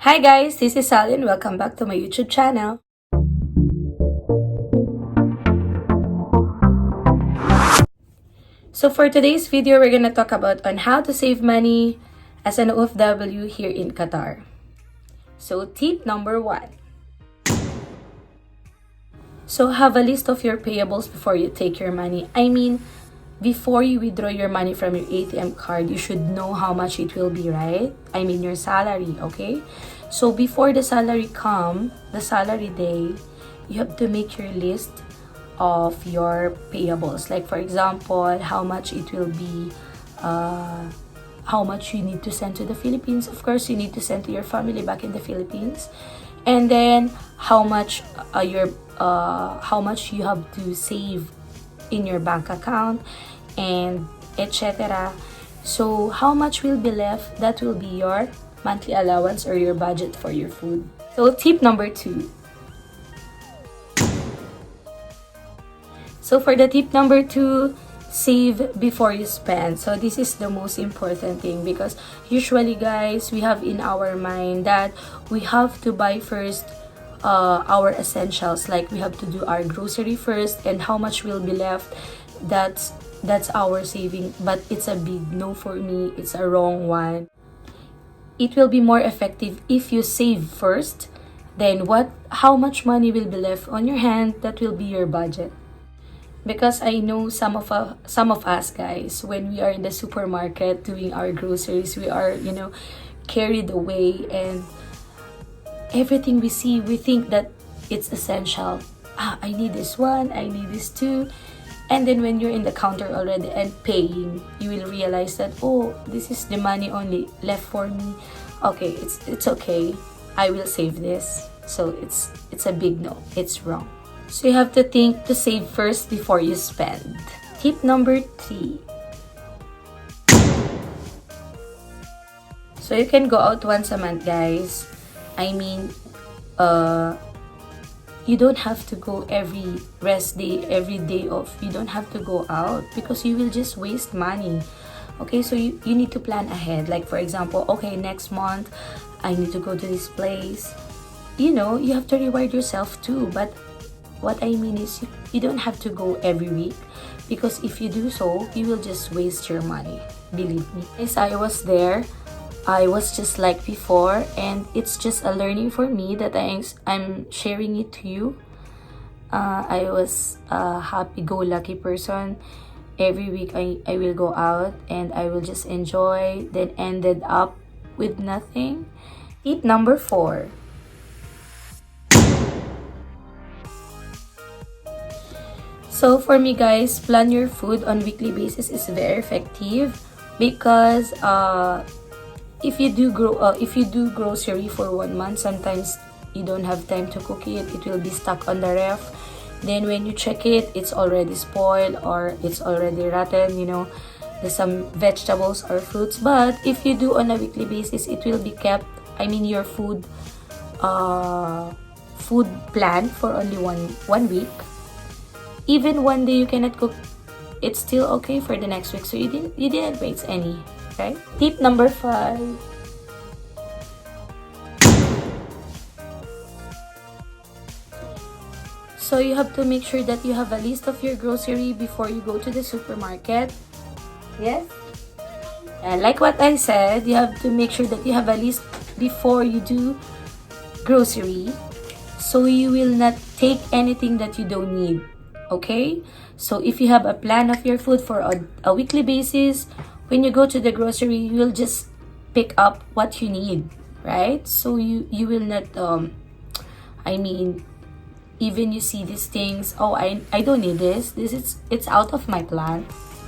Hi guys, this is Sally and welcome back to my YouTube channel. So for today's video, we're gonna talk about on how to save money as an OFW here in Qatar. So tip number 1. So have a list of your payables before you take your money. Before you withdraw your money from your ATM card, you should know how much it will be, right? Your salary, okay? So before the salary day, you have to make your list of your payables. Like for example, how much it will be, how much you need to send to the Philippines. Of course, you need to send to your family back in the Philippines. And then how much you have to save in your bank account and etc. So how much will be left? That will be your monthly allowance or your budget for your food. So tip number 2. So for the tip number 2, save before you spend. So this is the most important thing because usually guys, we have in our mind that we have to buy first our essentials, like we have to do our grocery first, and how much will be left, that's our saving. But it's a big no for me. It's a wrong one. It will be more effective if you save first, then how much money will be left on your hand, that will be your budget. Because I know some of us guys, when we are in the supermarket doing our groceries, we are carried away, and everything we see, we think that it's essential. I need this one, I need this too. And then when you're in the counter already and paying, you will realize that, oh, this is the money only left for me. Okay, it's okay. I will save this. So it's a big no. It's wrong. So you have to think to save first before you spend. Tip number 3. So you can go out once a month, guys. You don't have to go every rest day, every day off. You don't have to go out because you will just waste money. Okay, so you need to plan ahead. Like for example, okay, next month I need to go to this place. You have to reward yourself too. But what I mean is you don't have to go every week, because if you do so, you will just waste your money. Believe me. Yes, I was there. I was just like before, and it's just a learning for me that I'm sharing it to you. I was a happy-go-lucky person. Every week I will go out and I will just enjoy, then ended up with nothing. Tip number 4. So for me guys, plan your food on weekly basis is very effective because if you do grocery for 1 month, sometimes you don't have time to cook it. It will be stuck on the ref. Then when you check it, it's already spoiled or it's already rotten. There's some vegetables or fruits. But if you do on a weekly basis, it will be kept. Your food plan for only one week. Even one day you cannot cook, it's still okay for the next week. So you didn't waste any, right? Tip number 5. So you have to make sure that you have a list of your grocery before you go to the supermarket. Yes? Like what I said, you have to make sure that you have a list before you do grocery, so you will not take anything that you don't need. Okay? So if you have a plan of your food for a weekly basis, when you go to the grocery, you will just pick up what you need, right? So you will not even you see these things, oh, I don't need this. It's out of my plan.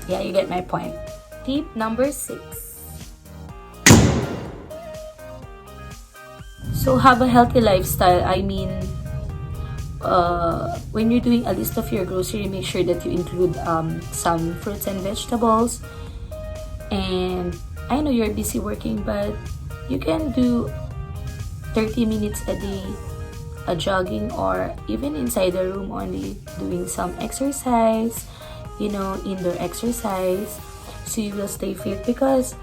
Yeah, you get my point. Tip number 6. So have a healthy lifestyle. When you're doing a list of your grocery, make sure that you include some fruits and vegetables. And I know you're busy working, but you can do 30 minutes a day jogging, or even inside the room only doing some exercise, indoor exercise, so you will stay fit. Because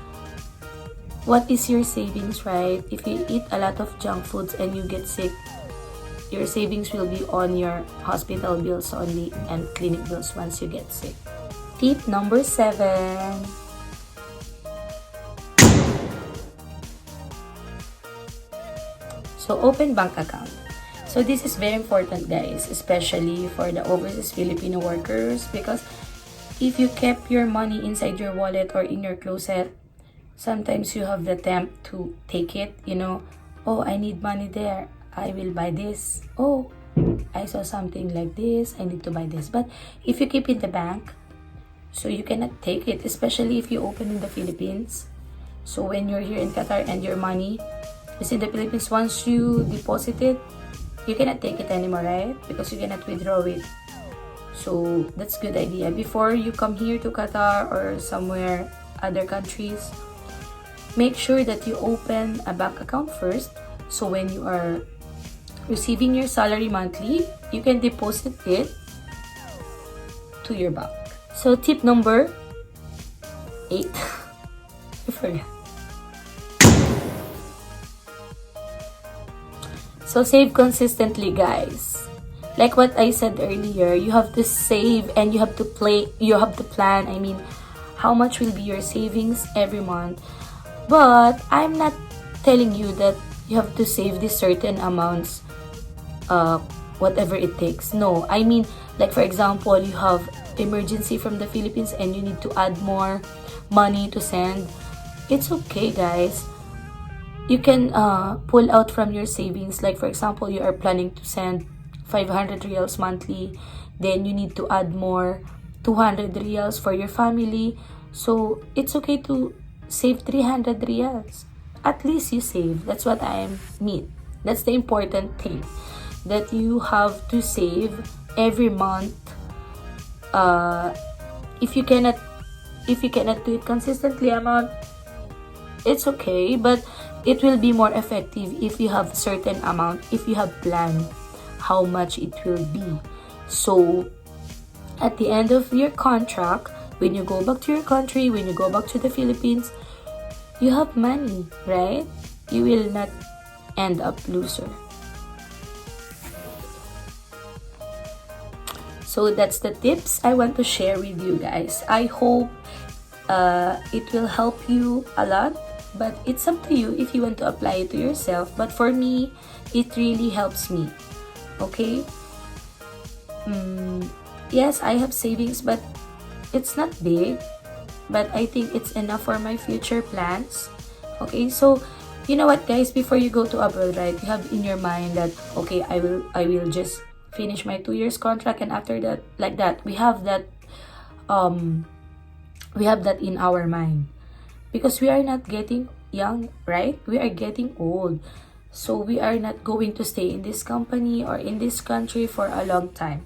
what is your savings, right? If you eat a lot of junk foods and you get sick, your savings will be on your hospital bills only and clinic bills once you get sick. Tip number 7. So, open bank account. So, this is very important, guys, especially for the overseas Filipino workers, because if you kept your money inside your wallet or in your closet, sometimes you have the tempt to take it, oh, I need money there, I will buy this. Oh, I saw something like this, I need to buy this. But if you keep in the bank, so you cannot take it, especially if you open in the Philippines. So when you're here in Qatar and your money is in the Philippines, once you deposit it, you cannot take it anymore, right? Because you cannot withdraw it. So that's a good idea. Before you come here to Qatar or somewhere other countries, make sure that you open a bank account first. So when you are receiving your salary monthly, you can deposit it to your bank. So tip number 8. I forgot. So save consistently, guys. Like what I said earlier, you have to save and you have to plan, how much will be your savings every month. But I'm not telling you that you have to save this certain amounts, whatever it takes. No, like for example, you have emergency from the Philippines and you need to add more money to send. It's okay, guys. You can pull out from your savings. Like for example, you are planning to send 500 reals monthly, then you need to add more 200 reals for your family. So it's okay to save 300 reals. At least you save. That's what I mean. That's the important thing, that you have to save every month. If you cannot do it consistently, it's okay, but it will be more effective if you have certain amount, if you have planned how much it will be. So at the end of your contract, when you go back to your country, when you go back to the Philippines, you have money, right? You will not end up loser. So that's the tips I want to share with you guys. I hope it will help you a lot, but it's up to you if you want to apply it to yourself. But for me, it really helps me. Okay? Yes, I have savings, but it's not big. But I think it's enough for my future plans. Okay, so you know what, guys? Before you go to abroad, right? You have in your mind that okay, I will just finish my 2 years contract, and after that, like that, we have that in our mind, because we are not getting young, right? We are getting old. So we are not going to stay in this company or in this country for a long time.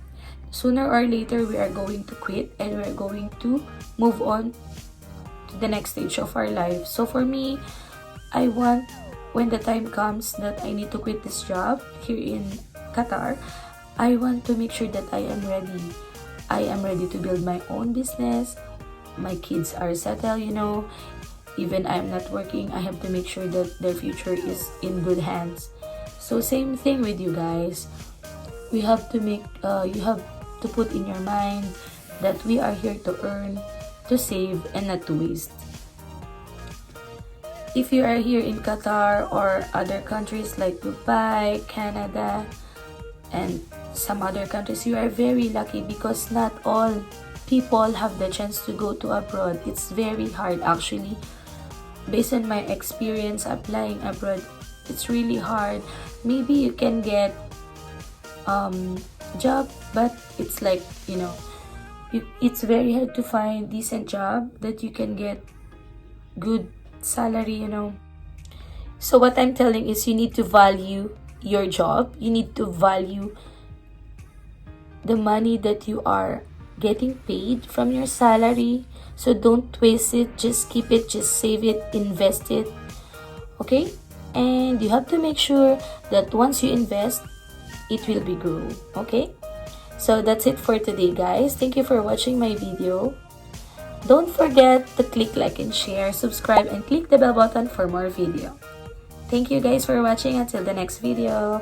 Sooner or later, we are going to quit and we are going to move on to the next stage of our life. So for me, I want, when the time comes that I need to quit this job here in Qatar, I want to make sure that I am ready. I am ready to build my own business. My kids are settled, Even I'm not working, I have to make sure that their future is in good hands. So same thing with you guys. We have to you have to put in your mind that we are here to earn, to save, and not to waste. If you are here in Qatar or other countries like Dubai, Canada, and some other countries, you are very lucky, because not all people have the chance to go to abroad. It's very hard, actually. Based on my experience applying abroad, it's really hard. Maybe you can get job, but it's like, it's very hard to find decent job that you can get good salary, So what I'm telling is, you need to value your job. You need to value the money that you are getting paid from your salary. So don't waste it, just keep it, just save it, invest it. Okay? And you have to make sure that once you invest, it will be grow. Okay? So that's it for today, guys. Thank you for watching my video. Don't forget to click like and share, subscribe, and click the bell button for more video. Thank you guys for watching. Until the next video.